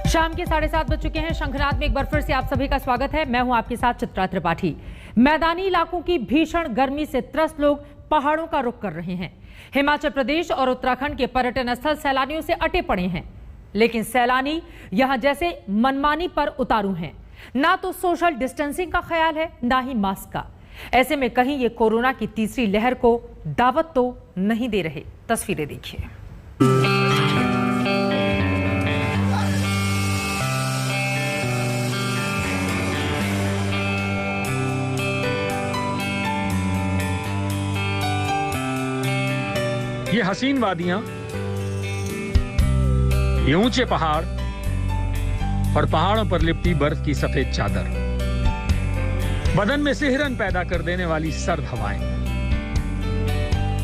शाम के 7:30 बज चुके हैं। शंखनाद में एक बार फिर से आप सभी का स्वागत है। मैं हूं आपके साथ चित्रा त्रिपाठी। मैदानी इलाकों की भीषण गर्मी से त्रस्त लोग पहाड़ों का रुख कर रहे हैं। हिमाचल प्रदेश और उत्तराखंड के पर्यटन स्थल सैलानियों से अटे पड़े हैं, लेकिन सैलानी यहां जैसे मनमानी पर उतारू हैं। ना तो सोशल डिस्टेंसिंग का ख्याल है, ना ही मास्क का। ऐसे में कहीं ये कोरोना की तीसरी लहर को दावत तो नहीं दे रहे। तस्वीरें देखिए। ये हसीन वादियां, ये ऊंचे पहाड़ और पहाड़ों पर लिपटी बर्फ की सफेद चादर, बदन में सिहरन पैदा कर देने वाली सर्द हवाएं।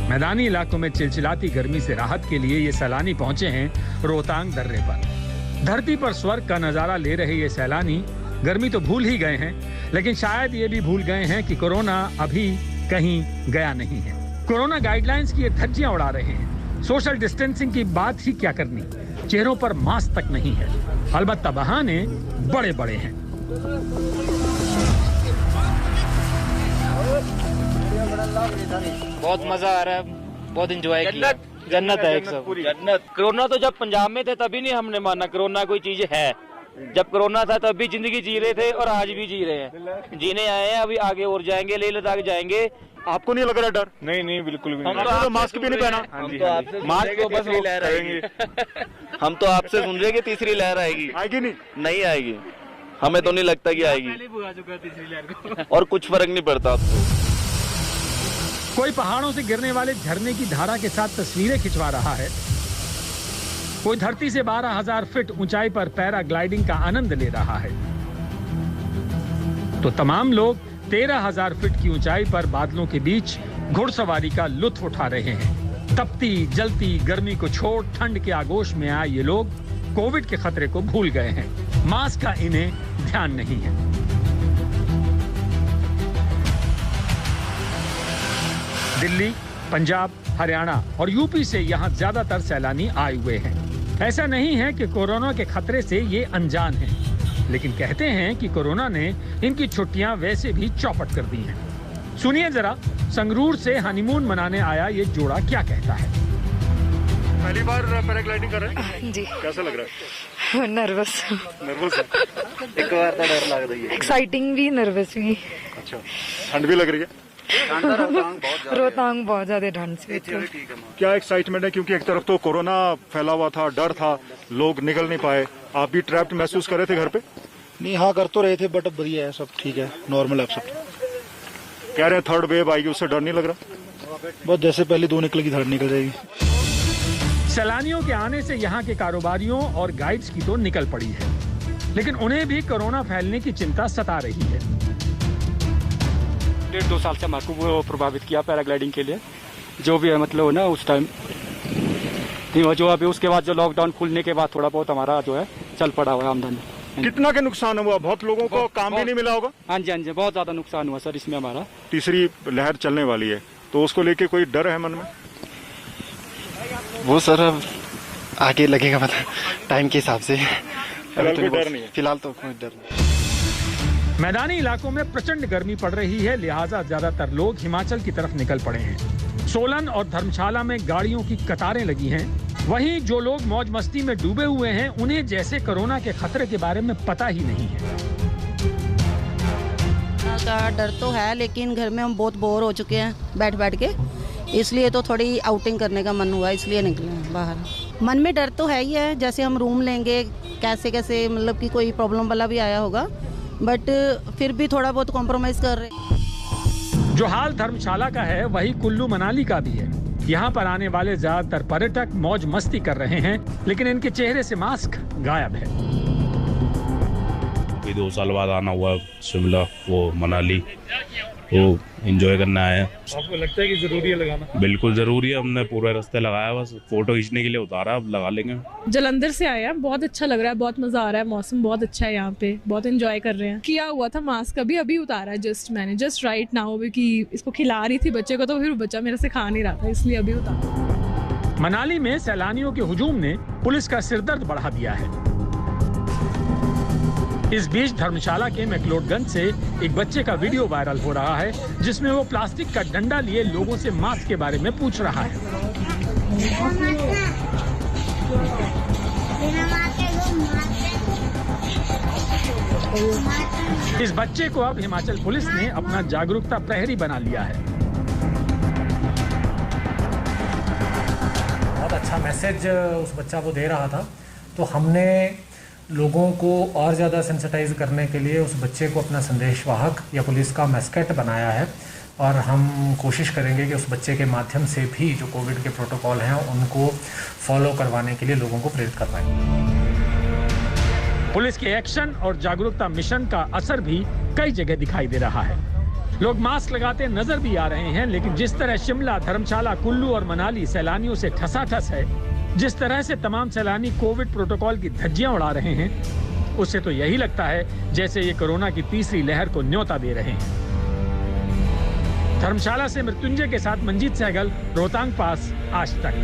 मैदानी इलाकों में चिलचिलाती गर्मी से राहत के लिए ये सैलानी पहुंचे हैं रोहतांग दर्रे पर। धरती पर स्वर्ग का नजारा ले रहे ये सैलानी गर्मी तो भूल ही गए हैं, लेकिन शायद ये भी भूल गए हैं कि कोरोना अभी कहीं गया नहीं है। कोरोना गाइडलाइंस की ये धज्जियां उड़ा रहे हैं। सोशल डिस्टेंसिंग की बात ही क्या करनी, चेहरों पर मास्क तक नहीं है। अलबत्ता बहाने बड़े बड़े हैं। बहुत मजा आ रहा है, बहुत एंजॉय किया। जन्नत है एक सब, जन्नत। कोरोना तो जब पंजाब में थे तभी नहीं हमने माना कोरोना कोई चीज है। जब कोरोना था तब भी जिंदगी जी रहे थे और आज भी जी रहे हैं। जीने आए हैं, अभी आगे और जाएंगे, लेह लद्दाख जाएंगे। आपको नहीं लग रहा डर? नहीं नहीं, बिल्कुल भी हम नहीं। तो मास्क भी नहीं पहना। हम तो आपसे मास्क को बस करेंगे। हम तो आपसे सुन रहे हैं कि तीसरी लहर आएगी। आएगी नहीं? नहीं आएगी, हमें तो नहीं लगता कि आएगी। तीसरी लहर को। और कुछ फर्क नहीं पड़ता आपको। कोई पहाड़ों से गिरने वाले झरने की धारा के साथ तस्वीरें खिंचवा रहा है, कोई धरती से 12,000 फीट ऊंचाई पर पैराग्लाइडिंग का आनंद ले रहा है, तो तमाम लोग 13,000 फीट की ऊंचाई पर बादलों के बीच घुड़सवारी का लुत्फ उठा रहे हैं। तपती जलती गर्मी को छोड़ ठंड के आगोश में आए ये लोग कोविड के खतरे को भूल गए हैं। मास्क का इन्हें ध्यान नहीं है। दिल्ली, पंजाब, हरियाणा और यूपी से यहाँ ज्यादातर सैलानी आए हुए हैं। ऐसा नहीं है कि कोरोना के खतरे से ये अनजान हैं, लेकिन कहते हैं कि कोरोना ने इनकी छुट्टियां वैसे भी चौपट कर दी हैं। सुनिए जरा, संगरूर से हनीमून मनाने आया ये जोड़ा क्या कहता है। पहली बार पैराग्लाइडिंग कर रहे हैं? जी। कैसा लग रहा है? नर्वस नर्वस है? एक बार तो डर लग रही है। एक्साइटिंग भी, नर्वस भी। अच्छा, ठंड भी लग रही है? रोहतांग बहुत ज्यादा ठंड से। क्या एक्साइटमेंट है? क्योंकि एक तरफ तो कोरोना फैला हुआ था, डर था, लोग निकल नहीं पाए। आप भी ट्रैप्ड महसूस कर रहे थे घर पे? नहीं, हाँ कर तो रहे थे, बट अब बढ़िया है, सब ठीक है, नॉर्मल है सब। कह रहे हैं थर्ड वेव आएगी, उससे डर नहीं लग रहा? बस जैसे पहले 2 निकलेगी, थर्ड निकल जाएगी। सैलानियों के आने से यहाँ के कारोबारियों और गाइड्स की तो निकल पड़ी है, लेकिन उन्हें भी कोरोना फैलने की चिंता सता रही है। 1.5-2 साल से हमारे को प्रभावित किया पैराग्लाइडिंग के लिए, जो भी है मतलब ना उस टाइम। जो अभी उसके बाद जो लॉकडाउन खुलने के बाद थोड़ा बहुत हमारा जो है चल पड़ा हुआ है आमदनी। कितना के नुकसान हुआ? बहुत लोगों को काम भी नहीं मिला होगा। हाँ जी, हाँ जी, बहुत ज्यादा नुकसान हुआ सर इसमें हमारा। तीसरी लहर चलने वाली है, तो उसको लेके कोई डर है मन में? वो सर अब आगे लगेगा, मतलब टाइम के हिसाब से। फिलहाल कोई डर नहीं है? फिलहाल तो कोई डर नहीं। मैदानी इलाकों में प्रचंड गर्मी पड़ रही है, लिहाजा ज्यादातर लोग हिमाचल की तरफ निकल पड़े हैं। सोलन और धर्मशाला में गाड़ियों की कतारें लगी हैं। वहीं जो लोग मौज मस्ती में डूबे हुए हैं, उन्हें जैसे कोरोना के खतरे के बारे में पता ही नहीं है। का डर तो है, लेकिन घर में हम बहुत बोर हो चुके हैं बैठ बैठ के, इसलिए तो थोड़ी आउटिंग करने का मन हुआ, इसलिए निकले हैं बाहर। मन में डर तो है ही है, जैसे हम रूम लेंगे कैसे कैसे, मतलब कि कोई प्रॉब्लम वाला भी आया होगा, बट फिर भी थोड़ा बहुत कॉम्प्रोमाइज कर रहे हैं। जो हाल धर्मशाला का है वही कुल्लू मनाली का भी है। यहाँ पर आने वाले ज्यादातर पर्यटक मौज मस्ती कर रहे हैं, लेकिन इनके चेहरे से मास्क गायब है। 2 साल बाद आना हुआ शिमला, वो मनाली, वो एंजॉय करना आया। आपको लगता है कि जरूरी है लगाना? बिल्कुल जरूरी है, हमने पूरे रास्ते लगाया, बस फोटो खींचने के लिए उतारा, अब लगा लेंगे। जलंधर से आया, बहुत अच्छा लग रहा है, बहुत मजा आ रहा है, मौसम बहुत अच्छा है यहाँ पे, बहुत एंजॉय कर रहे हैं। किया हुआ था मास्क, अभी उतारा है मैंने जस्ट राइट नाउ, कि इसको खिला रही थी बच्चे को, तो फिर बच्चा मेरे से खा नहीं रहा था, इसलिए अभी उतारा। मनाली में सैलानियों के हुजूम ने पुलिस का सिरदर्द बढ़ा दिया है। इस बीच धर्मशाला के मैक्लोडगंज से एक बच्चे का वीडियो वायरल हो रहा है, जिसमें वो प्लास्टिक का डंडा लिए लोगों से मास्क के बारे में पूछ रहा है। इस बच्चे को अब हिमाचल पुलिस ने अपना जागरूकता प्रहरी बना लिया है। बहुत अच्छा मैसेज उस बच्चा को दे रहा था, तो हमने लोगों को और ज़्यादा सेंसिटाइज करने के लिए उस बच्चे को अपना संदेशवाहक या पुलिस का मैस्केट बनाया है, और हम कोशिश करेंगे कि उस बच्चे के माध्यम से भी जो कोविड के प्रोटोकॉल हैं उनको फॉलो करवाने के लिए लोगों को प्रेरित करवाएं। पुलिस के एक्शन और जागरूकता मिशन का असर भी कई जगह दिखाई दे रहा है। लोग मास्क लगाते नजर भी आ रहे हैं, लेकिन जिस तरह शिमला, धर्मशाला, कुल्लू और मनाली सैलानियों से ठसाठस है, जिस तरह से तमाम सैलानी कोविड प्रोटोकॉल की धज्जियां उड़ा रहे हैं, उससे तो यही लगता है जैसे ये कोरोना की तीसरी लहर को न्योता दे रहे हैं। धर्मशाला से मृत्युंजय के साथ मंजीत सहगल, रोहतांग पास, आज तक।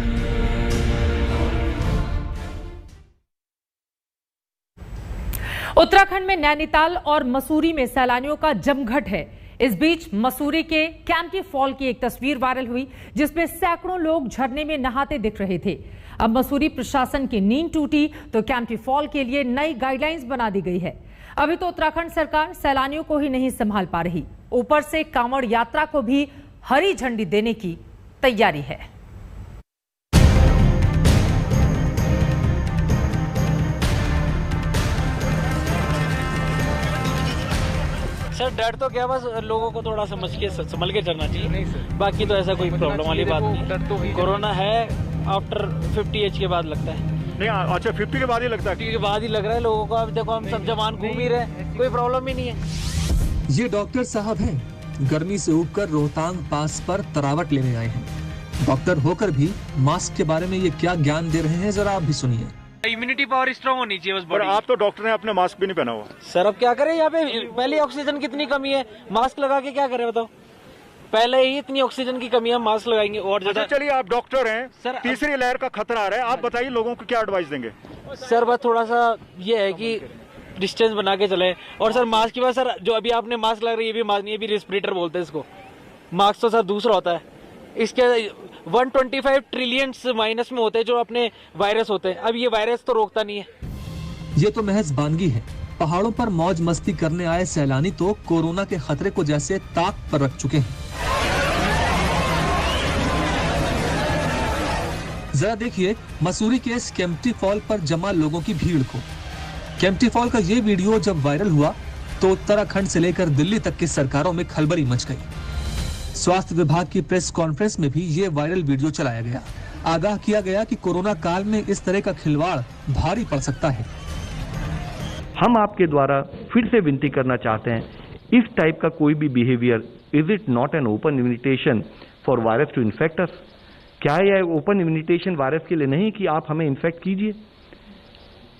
उत्तराखंड में नैनीताल और मसूरी में सैलानियों का जमघट है। इस बीच मसूरी के कैंपटी फॉल की एक तस्वीर वायरल हुई, जिसमें सैकड़ों लोग झरने में नहाते दिख रहे थे। अब मसूरी प्रशासन की नींद टूटी तो कैंपटी फॉल के लिए नई गाइडलाइंस बना दी गई है। अभी तो उत्तराखंड सरकार सैलानियों को ही नहीं संभाल पा रही, ऊपर से कांवड़ यात्रा को भी हरी झंडी देने की तैयारी है। सर डर तो क्या, बस लोगों को थोड़ा संभल के चलना चाहिए। नहीं सर, बाकी तो ऐसा कोई प्रॉब्लम वाली बात नहीं। डर तो कोरोना है आफ्टर 50 एज के बाद लगता है। नहीं, अच्छा 50 के बाद ही लगता है? 50 के बाद ही लग रहा है लोगों को। अब देखो हम सब जवान घूम ही रहे, कोई प्रॉब्लम ही नहीं है। ये डॉक्टर साहब हैं, गर्मी से ऊबकर रोहतांग पास पर तरावट लेने आए हैं। डॉक्टर होकर भी मास्क के बारे में ये क्या ज्ञान दे रहे हैं, जरा आप भी सुनिए। इम्यूनिटी पावर स्ट्रांग होनी चाहिए बस। पर आप तो डॉक्टर हैं, आपने मास्क भी नहीं पहना हुआ। सर अब क्या करें, यहाँ पे पहले ऑक्सीजन कितनी कमी है, मास्क लगा के क्या करें बताओ। पहले ही इतनी ऑक्सीजन की कमी है, मास्क लगाएंगे और ज्यादा। चलिए आप डॉक्टर हैं सर, तीसरी लहर का खतरा आ रहा है, आप बताइए लोगों को क्या एडवाइस देंगे? सर बस थोड़ा सा ये है कि डिस्टेंस बना के चले, और सर मास्क की बात, सर जो अभी आपने मास्क लगा रही है ये भी मास्क नहीं, ये भी रेस्पिरेटर बोलते हैं इसको। मास्क तो सर दूसरा होता है, इसके 125 ट्रिलियन माइनस में होते हैं जो अपने वायरस होते हैं। अब ये वायरस तो रोकता नहीं है। ये तो महज बानगी है। पहाड़ों पर मौज मस्ती करने आए सैलानी तो कोरोना के खतरे को जैसे ताक पर रख चुके हैं। जरा देखिए मसूरी के इस कैंपटी फॉल पर जमा लोगों की भीड़ को। कैंपटी फॉल का ये वीडियो जब वायरल हुआ तो उत्तराखंड से लेकर दिल्ली तक की सरकारों में खलबली मच गई। स्वास्थ्य विभाग की प्रेस कॉन्फ्रेंस में भी ये वायरल वीडियो चलाया गया। आगाह किया गया कि कोरोना काल में इस तरह का खिलवाड़ भारी पड़ सकता है। हम आपके द्वारा फिर से विनती करना चाहते हैं, इस टाइप का कोई भी behaviour, is it not an open invitation for virus to infect us? क्या यह ओपन इन्विटेशन वायरस के लिए नहीं कि आप हमें इन्फेक्ट कीजिए?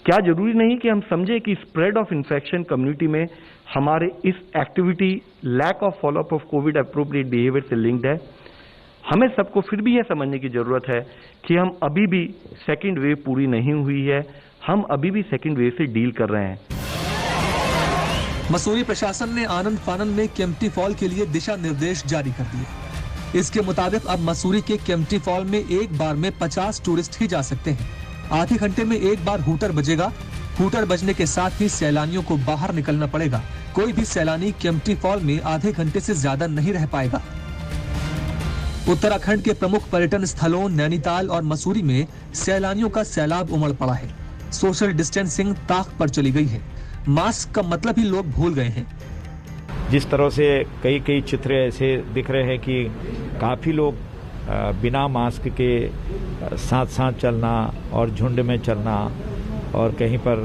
क्या जरूरी नहीं कि हम समझे कि स्प्रेड ऑफ इन्फेक्शन कम्युनिटी में हमारे इस activity lack of follow up of COVID appropriate behaviour से लिंक्ड है? हमें सबको फिर भी यह समझने की जरूरत है कि हम अभी भी सेकेंड वेव पूरी नहीं हुई है, हम अभी भी सेकेंड वेव से डील कर रहे हैं। मसूरी प्रशासन ने आनंद फानंद में कैंपटी फॉल के लिए दिशा निर्देश जारी कर दिए। इसके मुताबिक अब मसूरी के कैंपटी फॉल में एक बार में 50 टूरिस्ट ही जा सकते हैं। आधे घंटे में एक बार हूटर बजेगा। हूटर बजने के साथ ही सैलानियों को बाहर निकलना पड़ेगा। कोई भी सैलानी कैंपटी फॉल में आधे घंटे से ज्यादा नहीं रह पाएगा। उत्तराखंड के प्रमुख पर्यटन स्थलों नैनीताल और मसूरी में सैलानियों का सैलाब उमड़ पड़ा है। सोशल डिस्टेंसिंग ताक पर चली गई है। मास्क का मतलब ही लोग भूल गए हैं। जिस तरह से कई चित्र ऐसे दिख रहे हैं कि काफी लोग बिना मास्क के साथ साथ चलना और झुंड में चलना और कहीं पर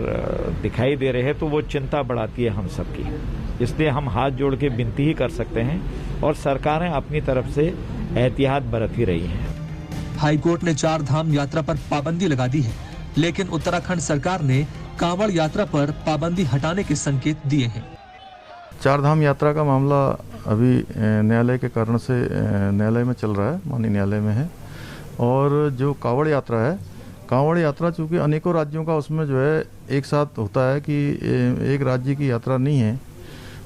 दिखाई दे रहे हैं, तो वो चिंता बढ़ाती है हम सबकी। इसलिए हम हाथ जोड़ के विनती ही कर सकते हैं और सरकारें अपनी तरफ से एहतियात बरत ही रही हैं। हाईकोर्ट ने 4 धाम यात्रा पर पाबंदी लगा दी है, लेकिन उत्तराखंड सरकार ने कांवड़ यात्रा पर पाबंदी हटाने के संकेत दिए हैं। 4 धाम यात्रा का मामला अभी न्यायालय के कारण से न्यायालय में चल रहा है, माननीय न्यायालय में है। और जो कांवड़ यात्रा है कांवड़ यात्रा चूँकि अनेकों राज्यों का उसमें जो है एक साथ होता है कि एक राज्य की यात्रा नहीं है,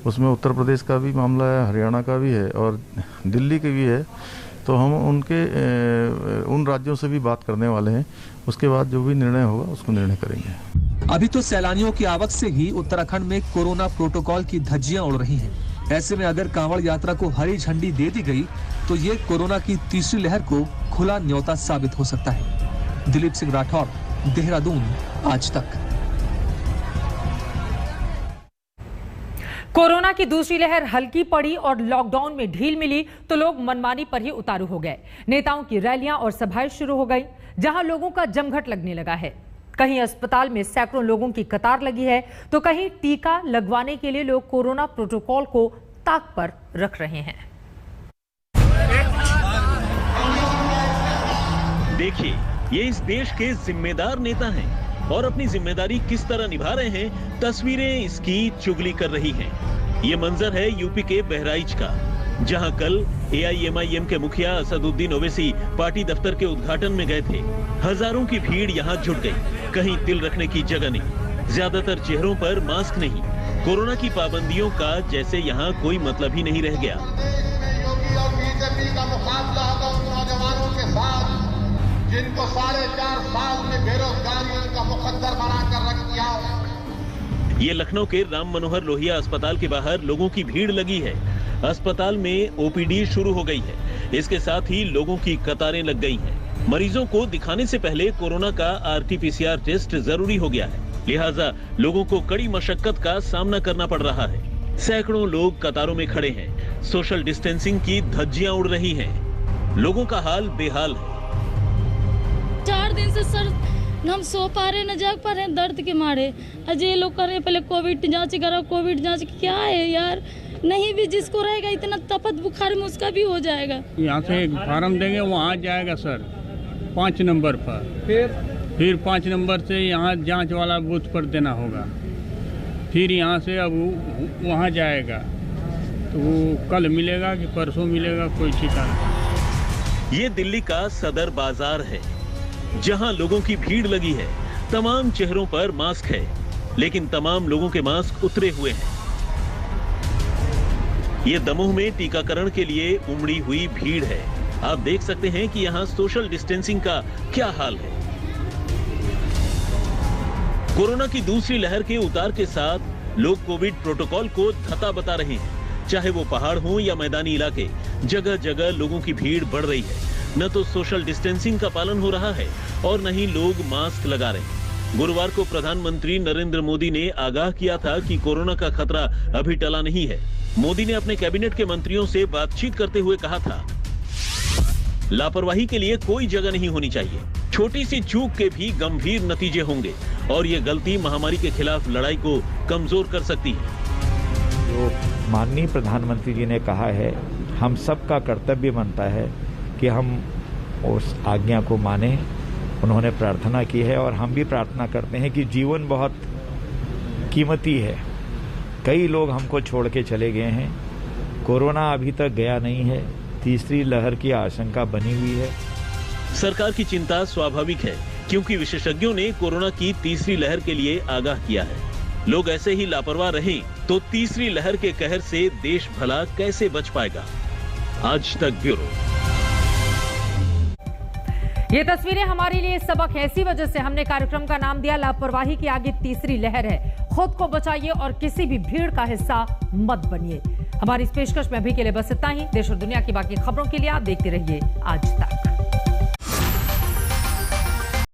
उसमें उत्तर प्रदेश का भी मामला है, हरियाणा का भी है और दिल्ली की भी है। तो हम उन राज्यों से भी बात करने वाले हैं, उसके बाद जो भी निर्णय होगा उसको निर्णय करेंगे। अभी तो सैलानियों की आवक से ही उत्तराखंड में कोरोना प्रोटोकॉल की धज्जियां उड़ रही हैं। ऐसे में अगर कांवड़ यात्रा को हरी झंडी दे दी गई तो ये कोरोना की तीसरी लहर को खुला न्योता साबित हो सकता है। दिलीप सिंह राठौर, देहरादून, आज तक। कोरोना की दूसरी लहर हल्की पड़ी और लॉकडाउन में ढील मिली तो लोग मनमानी पर ही उतारू हो गए। नेताओं की रैलियां और सभाएं शुरू हो गई, जहां लोगों का जमघट लगने लगा है। कहीं अस्पताल में सैकड़ों लोगों की कतार लगी है तो कहीं टीका लगवाने के लिए लोग कोरोना प्रोटोकॉल को ताक पर रख रहे हैं। देखिए, ये इस देश के जिम्मेदार नेता हैं और अपनी जिम्मेदारी किस तरह निभा रहे हैं, तस्वीरें इसकी चुगली कर रही हैं। ये मंजर है यूपी के बहराइच का, जहां कल AIMIM के मुखिया असदुद्दीन ओवैसी पार्टी दफ्तर के उद्घाटन में गए थे। हजारों की भीड़ यहां जुट गई, कहीं तिल रखने की जगह नहीं, ज्यादातर चेहरों पर मास्क नहीं। कोरोना की पाबंदियों का जैसे यहाँ कोई मतलब ही नहीं रह गया। बीजेपी का मुकाबला होगा उन नौजवानों के साथ जिनको 4.5 साल में बेरोजगारी का मुकद्दर बनाकर रख दिया। ये लखनऊ के राम मनोहर लोहिया अस्पताल के बाहर लोगों की भीड़ लगी है। अस्पताल में OPD शुरू हो गई है, इसके साथ ही लोगों की कतारें लग गई हैं। मरीजों को दिखाने से पहले कोरोना का RT-PCR टेस्ट जरूरी हो गया है, लिहाजा लोगों को कड़ी मशक्कत का सामना करना पड़ रहा है। सैकड़ों लोग कतारों में खड़े हैं, सोशल डिस्टेंसिंग की धज्जियां उड़ रही हैं। लोगों का हाल बेहाल है। 4 दिन से सर हम सो पा रहे न जाग पा रहे हैं दर्द के मारे। अजय लोग कर रहे पहले कोविड जांच करा, कोविड जांच क्या है यार, नहीं भी जिसको रहेगा इतना तपत बुखार में उसका भी हो जाएगा। यहाँ से एक फार्म देंगे, वहाँ जाएगा सर 5 नंबर पर, फिर 5 नंबर से यहाँ जांच वाला बूथ पर देना होगा, फिर यहाँ से अब वहाँ जाएगा तो वो कल मिलेगा कि परसों मिलेगा, कोई ठिकाना। ये दिल्ली का सदर बाजार है, जहां लोगों की भीड़ लगी है। तमाम चेहरों पर मास्क है, लेकिन तमाम लोगों के मास्क उतरे हुए हैं। ये दमोह में टीकाकरण के लिए उमड़ी हुई भीड़ है। आप देख सकते हैं कि यहाँ सोशल डिस्टेंसिंग का क्या हाल है। कोरोना की दूसरी लहर के उतार के साथ लोग कोविड प्रोटोकॉल को धता बता रहे हैं। चाहे वो पहाड़ हो या मैदानी इलाके, जगह जगह लोगों की भीड़ बढ़ रही है। न तो सोशल डिस्टेंसिंग का पालन हो रहा है और न ही लोग मास्क लगा रहे हैं। गुरुवार को प्रधानमंत्री नरेंद्र मोदी ने आगाह किया था कि कोरोना का खतरा अभी टला नहीं है। मोदी ने अपने कैबिनेट के मंत्रियों से बातचीत करते हुए कहा था, लापरवाही के लिए कोई जगह नहीं होनी चाहिए। छोटी सी चूक के भी गंभीर नतीजे होंगे और ये गलती महामारी के खिलाफ लड़ाई को कमजोर कर सकती है। जो माननीय प्रधानमंत्री जी ने कहा है, हम सबका कर्तव्य बनता है कि हम उस आज्ञा को माने। उन्होंने प्रार्थना की है और हम भी प्रार्थना करते हैं कि जीवन बहुत कीमती है। कई लोग हमको छोड़ के चले गए हैं, कोरोना अभी तक गया नहीं है, तीसरी लहर की आशंका बनी हुई है। सरकार की चिंता स्वाभाविक है, क्योंकि विशेषज्ञों ने कोरोना की तीसरी लहर के लिए आगाह किया है। लोग ऐसे ही लापरवाह रहें तो तीसरी लहर के कहर से देश भला कैसे बच पाएगा। आज तक ब्यूरो। ये तस्वीरें हमारे लिए सबक है, इसी वजह से हमने कार्यक्रम का नाम दिया लापरवाही की आगे तीसरी लहर है। खुद को बचाइए और किसी भी भीड़ का हिस्सा मत बनिए। हमारी इस पेशकश में अभी के लिए बस इतना ही। देश और दुनिया की बाकी खबरों के लिए आप देखते रहिए आज तक।